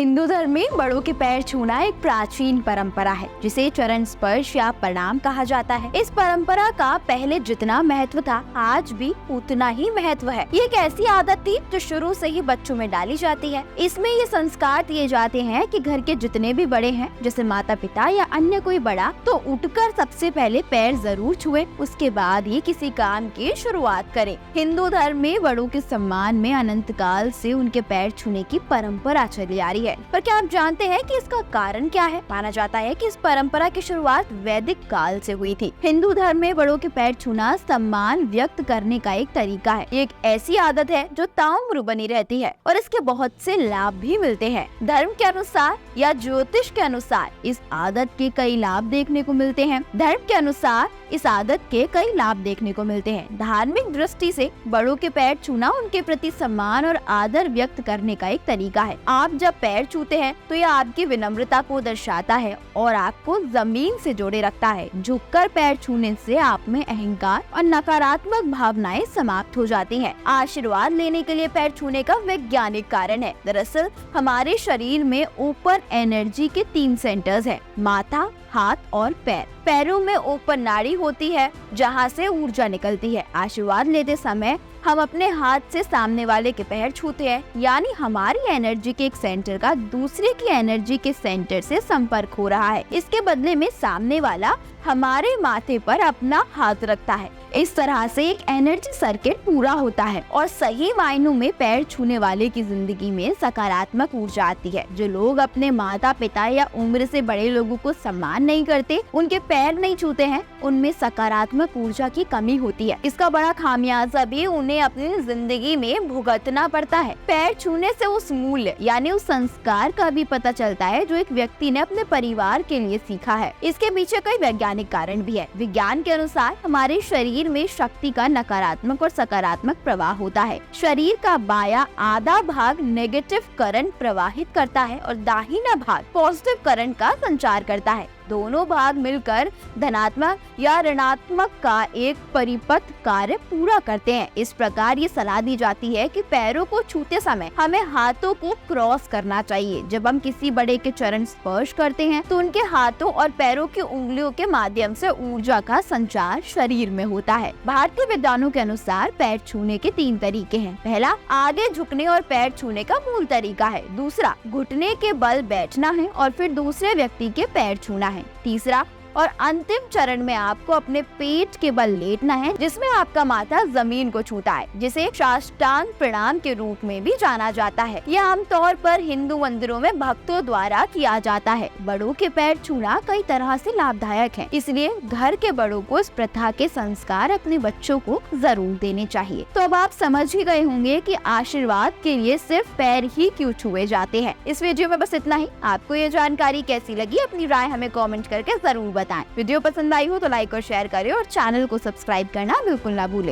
हिंदू धर्म में बड़ों के पैर छूना एक प्राचीन परंपरा है जिसे चरण स्पर्श या प्रणाम कहा जाता है। इस परंपरा का पहले जितना महत्व था आज भी उतना ही महत्व है। ये एक ऐसी आदत थी जो शुरू से ही बच्चों में डाली जाती है। इसमें ये संस्कार दिए जाते हैं कि घर के जितने भी बड़े हैं जैसे माता पिता या अन्य कोई बड़ा तो उठकर सबसे पहले पैर जरूर छुए, उसके बाद ही किसी काम की शुरुआत करें। हिंदू धर्म में बड़ों के सम्मान में अनंत काल से उनके पैर छूने की परंपरा चली आ रही है। पर क्या आप जानते हैं कि इसका कारण क्या है? माना जाता है कि इस परंपरा की शुरुआत वैदिक काल से हुई थी। हिंदू धर्म में बड़ों के पैर छूना सम्मान व्यक्त करने का एक तरीका है। एक ऐसी आदत है जो ताउम्र बनी रहती है और इसके बहुत से लाभ भी मिलते हैं। धर्म के अनुसार या ज्योतिष के अनुसार इस आदत के कई लाभ देखने को मिलते हैं। धर्म के अनुसार इस आदत के कई लाभ देखने को मिलते हैं। धार्मिक दृष्टि से बड़ों के पैर छूना उनके प्रति सम्मान और आदर व्यक्त करने का एक तरीका है। आप जब पैर छूते हैं तो यह आपकी विनम्रता को दर्शाता है और आपको जमीन से जोड़े रखता है। झुककर पैर छूने से आप में अहंकार और नकारात्मक भावनाएं समाप्त हो जाती हैं। आशीर्वाद लेने के लिए पैर छूने का वैज्ञानिक कारण है। दरअसल हमारे शरीर में ओपन एनर्जी के 3 सेंटर्स हैं, माथा, हाथ और पैर। पैरों में ओपन नाड़ी होती है जहां से ऊर्जा निकलती है। आशीर्वाद लेते समय हम अपने हाथ से सामने वाले के पैर छूते हैं, यानी हमारी एनर्जी के एक सेंटर का दूसरे की एनर्जी के सेंटर से संपर्क हो रहा है। इसके बदले में सामने वाला हमारे माथे पर अपना हाथ रखता है। इस तरह से एक एनर्जी सर्किट पूरा होता है और सही मायनों में पैर छूने वाले की जिंदगी में सकारात्मक ऊर्जा आती है। जो लोग अपने माता पिता या उम्र से बड़े लोगों को सम्मान नहीं करते, उनके पैर नहीं छूते हैं, उनमें सकारात्मक ऊर्जा की कमी होती है। इसका बड़ा खामियाजा भी उन्हें अपनी जिंदगी में भुगतना पड़ता है। पैर छूने से उस मूल्य यानी उस संस्कार का भी पता चलता है जो एक व्यक्ति ने अपने परिवार के लिए सीखा है। इसके पीछे कई वैज्ञानिक कारण भी है। विज्ञान के अनुसार हमारे शरीर में शक्ति का नकारात्मक और सकारात्मक प्रवाह होता है। शरीर का बायां आधा भाग नेगेटिव करंट प्रवाहित करता है और दाहिना भाग पॉजिटिव करंट का संचार करता है। दोनों भाग मिलकर धनात्मक या ऋणात्मक का एक परिपथ कार्य पूरा करते हैं। इस प्रकार ये सलाह दी जाती है कि पैरों को छूते समय हमें हाथों को क्रॉस करना चाहिए। जब हम किसी बड़े के चरण स्पर्श करते हैं तो उनके हाथों और पैरों की उंगलियों के माध्यम से ऊर्जा का संचार शरीर में होता है। भारतीय विद्वानों के अनुसार पैर छूने के 3 तरीके हैं। पहला, आगे झुकने और पैर छूने का मूल तरीका है। दूसरा, घुटने के बल बैठना है और फिर दूसरे व्यक्ति के पैर छूना है। तीसरा और अंतिम चरण में आपको अपने पेट के बल लेटना है जिसमें आपका माथा जमीन को छूता है, जिसे साष्टांग प्रणाम के रूप में भी जाना जाता है। यह आमतौर पर हिंदू मंदिरों में भक्तों द्वारा किया जाता है। बड़ों के पैर छूना कई तरह से लाभदायक है, इसलिए घर के बड़ों को इस प्रथा के संस्कार अपने बच्चों को जरूर देने चाहिए। तो अब आप समझ ही गए होंगे कि आशीर्वाद के लिए सिर्फ पैर ही क्यों छुए जाते हैं। इस वीडियो में बस इतना ही। आपको ये जानकारी कैसी लगी, अपनी राय हमें कॉमेंट करके जरूर बताएं। वीडियो पसंद आई हो तो लाइक और शेयर करें और चैनल को सब्सक्राइब करना बिल्कुल ना भूलें।